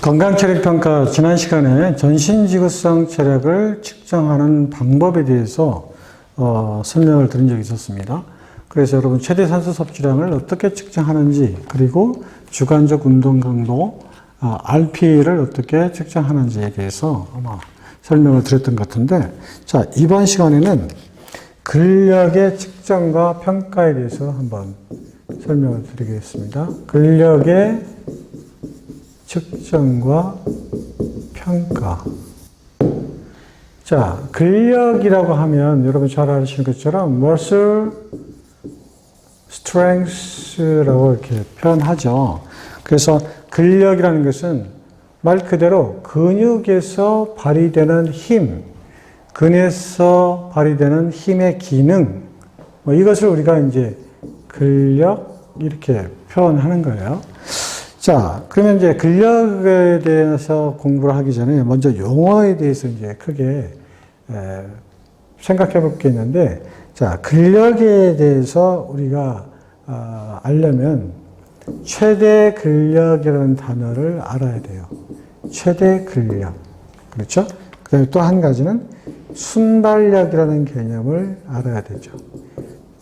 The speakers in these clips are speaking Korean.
건강체력평가 지난 시간에 전신지구성 체력을 측정하는 방법에 대해서 설명을 드린 적이 있었습니다. 그래서 여러분 최대 산소 섭취량을 어떻게 측정하는지, 그리고 주관적 운동 강도 RP를 어떻게 측정하는지에 대해서 아마 설명을 드렸던 것 같은데, 자, 이번 시간에는 근력의 측정과 평가에 대해서 한번 설명을 드리겠습니다. 근력의 측정과 평가. 자, 근력이라고 하면 여러분 잘 아시는 것처럼 muscle strength라고 이렇게 표현하죠. 그래서 근력이라는 것은 말 그대로 근육에서 발휘되는 힘, 근에서 발휘되는 힘의 기능, 이것을 우리가 이제 근력 이렇게 표현하는 거예요. 자, 그러면 이제 근력에 대해서 공부를 하기 전에 먼저 용어에 대해서 이제 크게 생각해 볼 게 있는데, 자, 근력에 대해서 우리가 알려면 최대 근력이라는 단어를 알아야 돼요. 최대 근력. 그렇죠? 그 다음에 또 한 가지는 순발력이라는 개념을 알아야 되죠.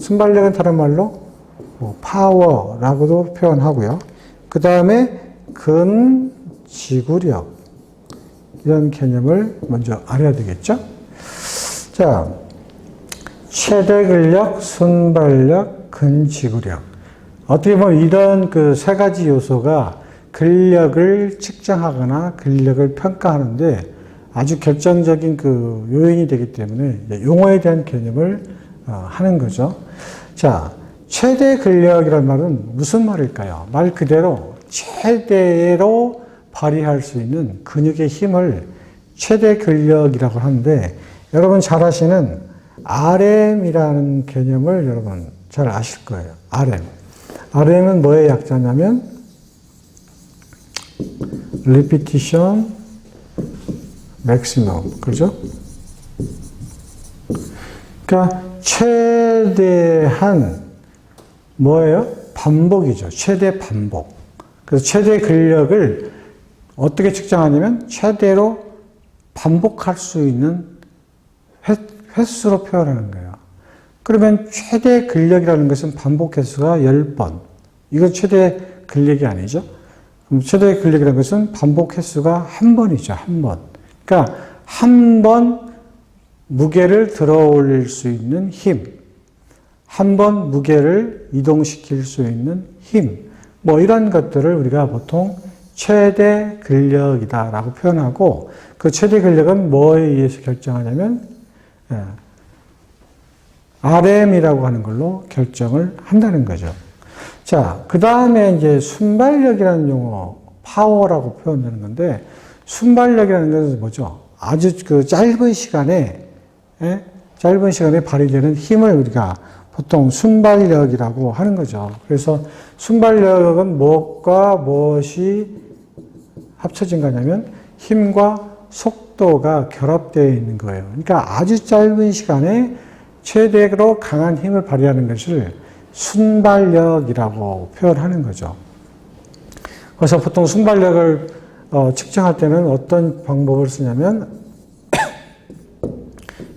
순발력은 다른 말로 파워라고도 표현하고요. 그 다음에 근지구력, 이런 개념을 먼저 알아야 되겠죠? 자, 최대 근력, 순발력, 근지구력. 어떻게 보면 이런 그 세 가지 요소가 근력을 측정하거나 근력을 평가하는데 아주 결정적인 그 요인이 되기 때문에 용어에 대한 개념을 하는 거죠. 자, 최대 근력이라는 말은 무슨 말일까요? 말 그대로 최대로 발휘할 수 있는 근육의 힘을 최대 근력이라고 하는데, 여러분 잘 아시는 RM이라는 개념을 여러분 잘 아실 거예요. RM. RM은 뭐의 약자냐면 Repetition Maximum. 그죠? 그러니까 최대한 뭐예요? 반복이죠. 최대 반복. 그래서 최대 근력을 어떻게 측정하냐면 최대로 반복할 수 있는 횟수로 표현하는 거예요. 그러면 최대 근력이라는 것은 반복 횟수가 10번. 이건 최대 근력이 아니죠. 그럼 최대 근력이라는 것은 반복 횟수가 한 번이죠. 한 번. 그러니까 한 번 무게를 들어 올릴 수 있는 힘. 한 번 무게를 이동시킬 수 있는 힘, 이런 것들을 우리가 보통 최대 근력이다라고 표현하고, 그 최대 근력은 뭐에 의해서 결정하냐면 RM이라고 하는 걸로 결정을 한다는 거죠. 자, 그 다음에 이제 순발력이라는 용어, 파워라고 표현되는 건데, 순발력이라는 것은 뭐죠? 아주 그 짧은 시간에 발휘되는 힘을 우리가 보통 순발력이라고 하는 거죠. 그래서 순발력은 무엇과 무엇이 합쳐진 거냐면 힘과 속도가 결합되어 있는 거예요. 그러니까 아주 짧은 시간에 최대로 강한 힘을 발휘하는 것을 순발력이라고 표현하는 거죠. 그래서 보통 순발력을 측정할 때는 어떤 방법을 쓰냐면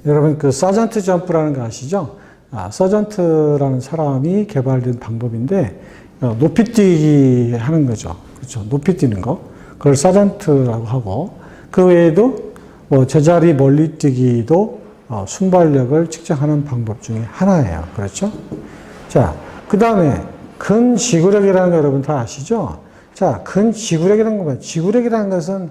여러분 그 서전트 점프라는 거 아시죠? 서전트라는 사람이 개발된 방법인데 높이 뛰기 하는 거죠. 그렇죠? 높이 뛰는 거. 그걸 서전트라고 하고, 그 외에도 제자리 멀리 뛰기도 순발력을 측정하는 방법 중에 하나예요. 그렇죠? 자, 그 다음에 근지구력이라는 거 여러분 다 아시죠? 자, 근지구력이라는 거 뭐예요? 지구력이라는 것은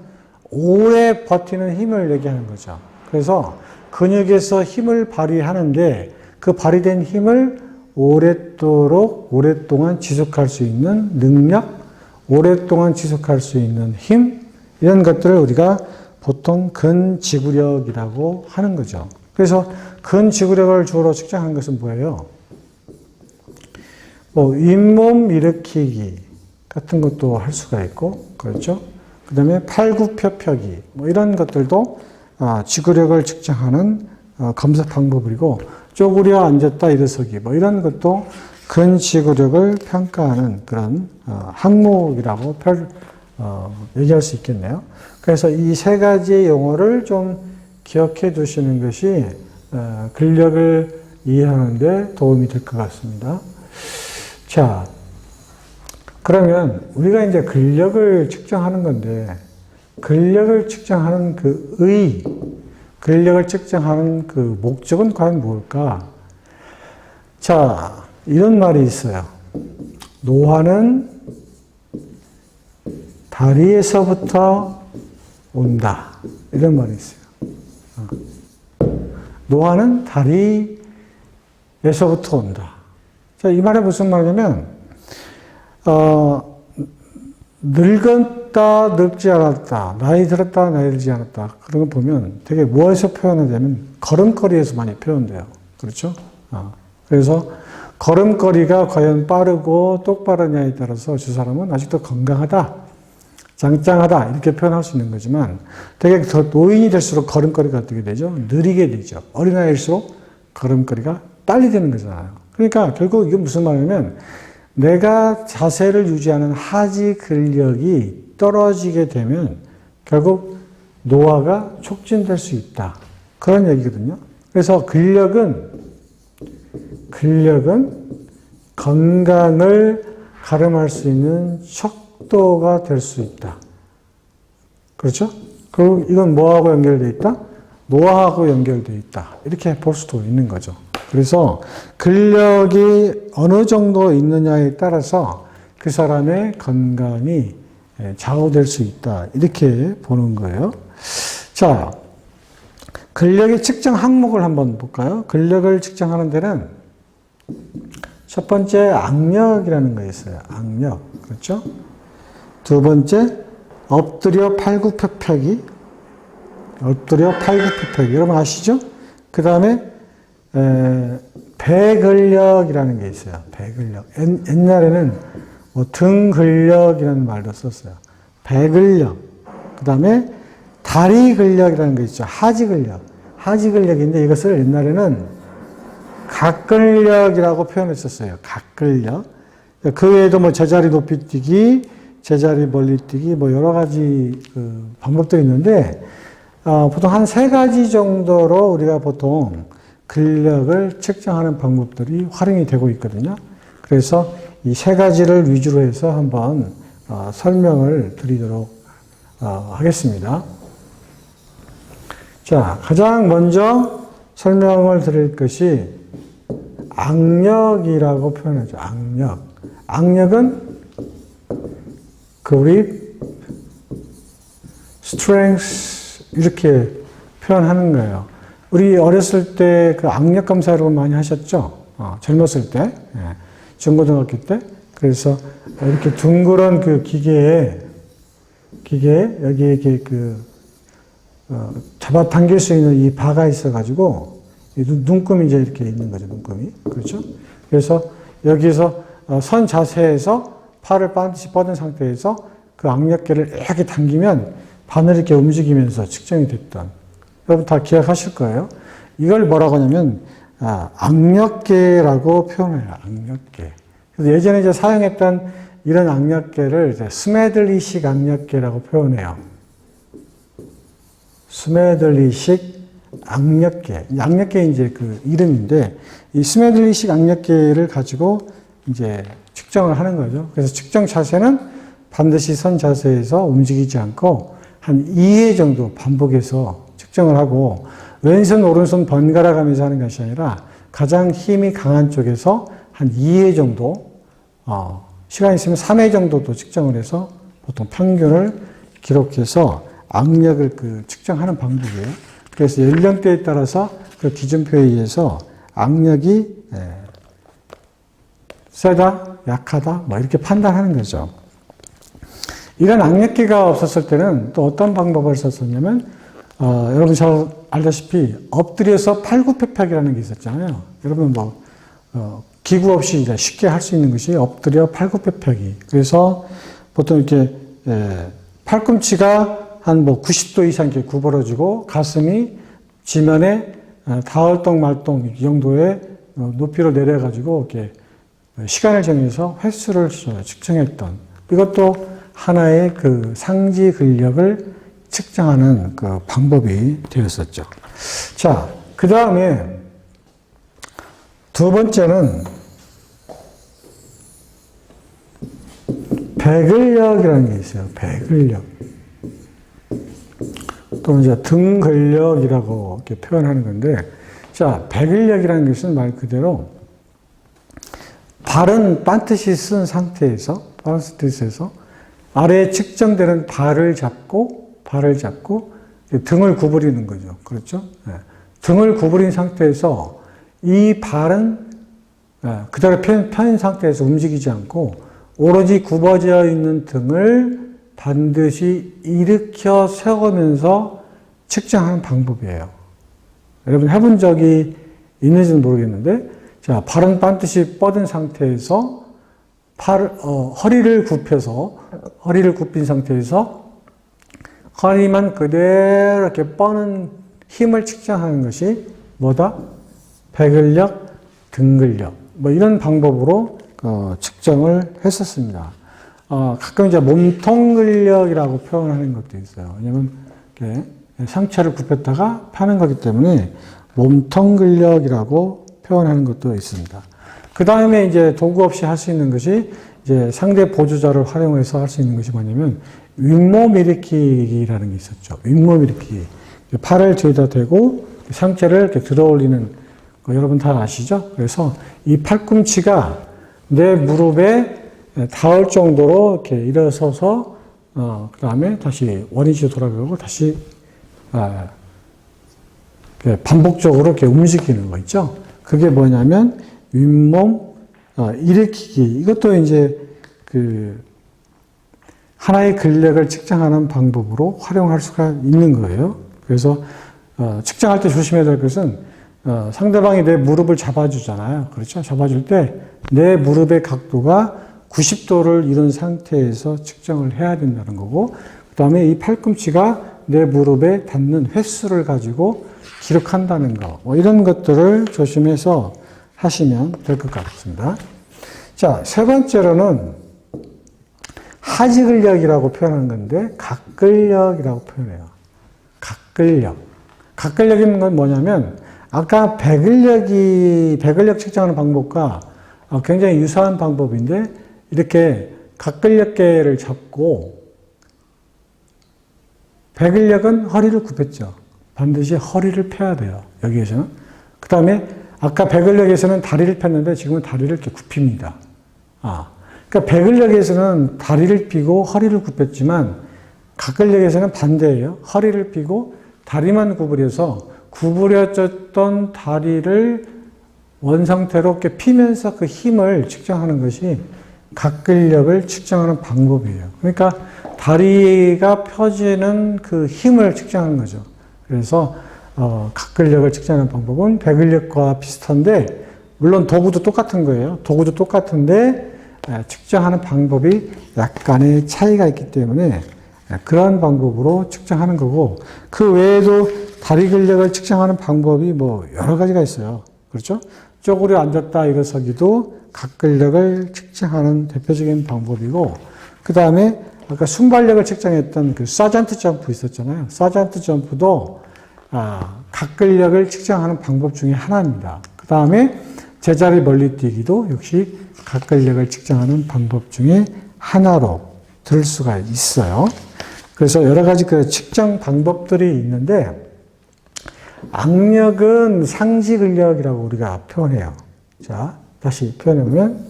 오래 버티는 힘을 얘기하는 거죠. 그래서 근육에서 힘을 발휘하는데 그 발휘된 힘을 오랫동안 지속할 수 있는 능력, 오랫동안 지속할 수 있는 힘, 이런 것들을 우리가 보통 근지구력이라고 하는 거죠. 그래서 근지구력을 주로 측정하는 것은 뭐예요? 잇몸 일으키기 같은 것도 할 수가 있고, 그렇죠? 그 다음에 팔굽혀펴기, 이런 것들도 지구력을 측정하는 검사 방법이고, 쪼그려 앉았다 일어서기, 이런 것도 근지구력을 평가하는 그런 항목이라고 얘기할 수 있겠네요. 그래서 이 세 가지의 용어를 좀 기억해 두시는 것이 근력을 이해하는 데 도움이 될 것 같습니다. 자, 그러면 우리가 이제 근력을 측정하는 건데, 근력을 측정하는 근력을 측정하는 그 목적은 과연 뭘까? 자, 이런 말이 있어요. 노화는 다리에서부터 온다. 이런 말이 있어요. 노화는 다리에서부터 온다. 자, 이 말이 무슨 말이냐면, 늙었다, 늙지 않았다, 나이 들었다, 나이 들지 않았다. 그런 거 보면 되게 뭐에서 표현하냐면 걸음걸이에서 많이 표현돼요. 그렇죠? 그래서 걸음걸이가 과연 빠르고 똑바르냐에 따라서 저 사람은 아직도 건강하다, 짱짱하다 이렇게 표현할 수 있는 거지만 되게 더 노인이 될수록 걸음걸이가 어떻게 되죠? 느리게 되죠. 어린아이일수록 걸음걸이가 빨리 되는 거잖아요. 그러니까 결국 이게 무슨 말이냐면 내가 자세를 유지하는 하지 근력이 떨어지게 되면 결국 노화가 촉진될 수 있다. 그런 얘기거든요. 그래서 근력은 건강을 가름할 수 있는 척도가 될 수 있다. 그렇죠? 그리고 이건 뭐하고 연결되어 있다? 노화하고 연결되어 있다. 이렇게 볼 수도 있는 거죠. 그래서 근력이 어느 정도 있느냐에 따라서 그 사람의 건강이 좌우될 수 있다. 이렇게 보는 거예요. 자, 근력의 측정 항목을 한번 볼까요? 근력을 측정하는 데는 첫 번째 악력이라는 거 있어요. 악력. 그렇죠? 두 번째 엎드려 팔굽혀펴기. 엎드려 팔굽혀펴기. 여러분 아시죠? 그 다음에 배근력이라는 게 있어요. 배근력. 옛날에는 뭐 등근력이라는 말도 썼어요. 배근력. 그 다음에 다리 근력이라는 게 있죠. 하지 근력. 하지 근력인데 이것을 옛날에는 각근력이라고 표현했었어요. 각근력. 그 외에도 뭐 제자리 높이 뛰기, 제자리 멀리 뛰기, 뭐 여러 가지 그 방법도 있는데, 보통 한 세 가지 정도로 우리가 보통 근력을 측정하는 방법들이 활용이 되고 있거든요. 그래서 이 세 가지를 위주로 해서 한번 설명을 드리도록 하겠습니다. 자, 가장 먼저 설명을 드릴 것이 악력이라고 표현하죠. 악력. 악력은 그립, strength 이렇게 표현하는 거예요. 우리 어렸을 때 그 악력 검사 여러분 많이 하셨죠? 젊었을 때, 중고등학교 때. 그래서 이렇게 둥그런 그 기계에 여기 이렇게 잡아당길 수 있는 이 바가 있어가지고 눈금이 이제 이렇게 있는 거죠. 눈금이. 그렇죠? 그래서 여기서 선 자세에서 팔을 반드시 뻗은 상태에서 그 악력계를 이렇게 당기면 바늘이 이렇게 움직이면서 측정이 됐던. 여러분 다 기억하실 거예요. 이걸 뭐라고 하냐면 악력계라고 표현해요. 악력계. 그래서 예전에 이제 사용했던 이런 악력계를 이제 스매들리식 악력계라고 표현해요. 스매들리식 악력계. 악력계 이제 그 이름인데 이 스매들리식 악력계를 가지고 이제 측정을 하는 거죠. 그래서 측정 자세는 반드시 선 자세에서 움직이지 않고 한 2회 정도 반복해서 측정을 하고 왼손 오른손 번갈아 가면서 하는 것이 아니라 가장 힘이 강한 쪽에서 한 2회 정도 시간이 있으면 3회 정도도 측정을 해서 보통 평균을 기록해서 악력을 측정하는 방법이에요. 그래서 연령대에 따라서 그 기준표에 의해서 악력이 세다, 약하다, 뭐 이렇게 판단하는 거죠. 이런 악력계가 없었을 때는 또 어떤 방법을 썼었냐면, 여러분 잘 알다시피 엎드려서 팔굽혀펴기라는 게 있었잖아요. 여러분 기구 없이 쉽게 할 수 있는 것이 엎드려 팔굽혀펴기. 그래서 보통 이렇게 팔꿈치가 한 90도 이상 이렇게 구부러지고 가슴이 지면에 다을동 말동 이 정도의 높이로 내려가지고 이렇게 시간을 정해서 횟수를 측정했던 이것도 하나의 그 상지 근력을 측정하는 그 방법이 되었었죠. 자, 그 다음에 두 번째는 배근력이라는 게 있어요. 배근력. 또는 이제 등근력이라고 이렇게 표현하는 건데, 자, 배근력이라는 것은 말 그대로 발은 반드시 쓴 상태에서, 아래에 측정되는 발을 잡고 등을 구부리는 거죠. 그렇죠? 네. 등을 구부린 상태에서 이 발은 그대로 펴인 상태에서 움직이지 않고 오로지 굽어져 있는 등을 반드시 일으켜 세우면서 측정하는 방법이에요. 여러분 해본 적이 있는지는 모르겠는데, 자, 발은 반드시 뻗은 상태에서 허리를 굽힌 상태에서 허리만 그대로 이렇게 뻗는 힘을 측정하는 것이 뭐다? 배근력, 등근력. 뭐 이런 방법으로 측정을 했었습니다. 가끔 이제 몸통 근력이라고 표현하는 것도 있어요. 왜냐면 이렇게 상체를 굽혔다가 펴는 거기 때문에 몸통 근력이라고 표현하는 것도 있습니다. 그 다음에 이제 도구 없이 할 수 있는 것이 이제 상대 보조자를 활용해서 할 수 있는 것이 뭐냐면 윗몸 일으키기라는 게 있었죠. 윗몸 일으키기. 팔을 뒤에다 대고 상체를 이렇게 들어 올리는 거 여러분 다 아시죠? 그래서 이 팔꿈치가 내 무릎에 닿을 정도로 이렇게 일어서서 그 다음에 다시 원위치로 돌아가고 다시 반복적으로 이렇게 움직이는 거 있죠? 그게 뭐냐면 윗몸 일으키기. 이것도 이제 그 하나의 근력을 측정하는 방법으로 활용할 수가 있는 거예요. 그래서 측정할 때 조심해야 될 것은 상대방이 내 무릎을 잡아주잖아요. 그렇죠? 잡아줄 때 내 무릎의 각도가 90도를 이룬 상태에서 측정을 해야 된다는 거고, 그 다음에 이 팔꿈치가 내 무릎에 닿는 횟수를 가지고 기록한다는 거, 뭐 이런 것들을 조심해서 하시면 될 것 같습니다. 자, 세 번째로는 하지근력이라고 표현하는 건데 각근력이라고 표현해요. 각근력. 각근력인 건 뭐냐면 아까 배근력 측정하는 방법과 굉장히 유사한 방법인데, 이렇게 각근력계를 잡고 배근력은 허리를 굽혔죠. 반드시 허리를 펴야 돼요. 여기에서는. 그 다음에 아까 배근력에서는 다리를 폈는데 지금은 다리를 이렇게 굽힙니다. 그러니까 배근력에서는 다리를 펴고 허리를 굽혔지만 각근력에서는 반대예요. 허리를 펴고 다리만 구부려서 구부려졌던 다리를 원상태로 이렇게 피면서 그 힘을 측정하는 것이 각근력을 측정하는 방법이에요. 그러니까 다리가 펴지는 그 힘을 측정하는 거죠. 그래서 각근력을 측정하는 방법은 배근력과 비슷한데, 물론 도구도 똑같은 거예요. 도구도 똑같은데 측정하는 방법이 약간의 차이가 있기 때문에 그러한 방법으로 측정하는 거고, 그 외에도 다리 근력을 측정하는 방법이 뭐 여러 가지가 있어요. 그렇죠? 쪼그려 앉았다 일어서기도 각근력을 측정하는 대표적인 방법이고, 그 다음에 아까 순발력을 측정했던 그 사잔트 점프 있었잖아요. 사잔트 점프도 각근력을 측정하는 방법 중에 하나입니다. 그 다음에 제자리 멀리 뛰기도 역시 각근력을 측정하는 방법 중에 하나로 들을 수가 있어요. 그래서 여러 가지 그 측정 방법들이 있는데, 악력은 상지 근력이라고 우리가 표현해요. 자, 다시 표현해보면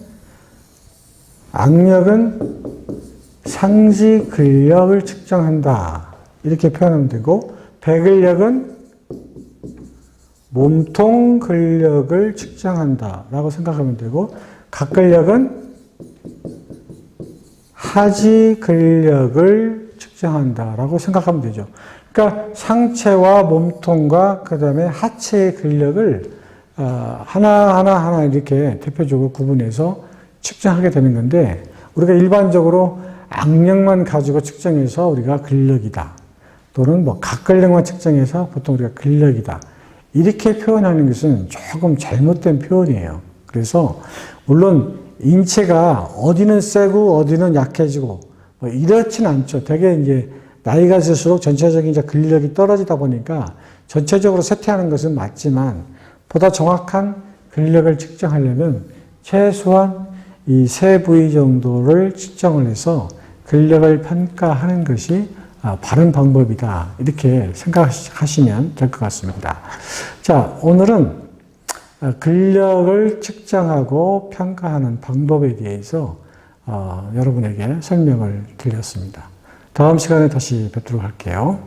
악력은 상지 근력을 측정한다. 이렇게 표현하면 되고, 배근력은 몸통 근력을 측정한다. 라고 생각하면 되고, 각근력은 하지 근력을 측정한다. 라고 생각하면 되죠. 그러니까 상체와 몸통과 그 다음에 하체의 근력을 하나하나 이렇게 대표적으로 구분해서 측정하게 되는 건데, 우리가 일반적으로 악력만 가지고 측정해서 우리가 근력이다. 또는 뭐 각근력만 측정해서 보통 우리가 근력이다. 이렇게 표현하는 것은 조금 잘못된 표현이에요. 그래서 물론 인체가 어디는 세고 어디는 약해지고 이렇진 않죠. 되게 이제 나이가 들수록 전체적인 이제 근력이 떨어지다 보니까 전체적으로 쇠퇴하는 것은 맞지만 보다 정확한 근력을 측정하려면 최소한 이 세 부위 정도를 측정을 해서 근력을 평가하는 것이 바른 방법이다. 이렇게 생각하시면 될 것 같습니다. 자, 오늘은 근력을 측정하고 평가하는 방법에 대해서 여러분에게 설명을 드렸습니다. 다음 시간에 다시 뵙도록 할게요.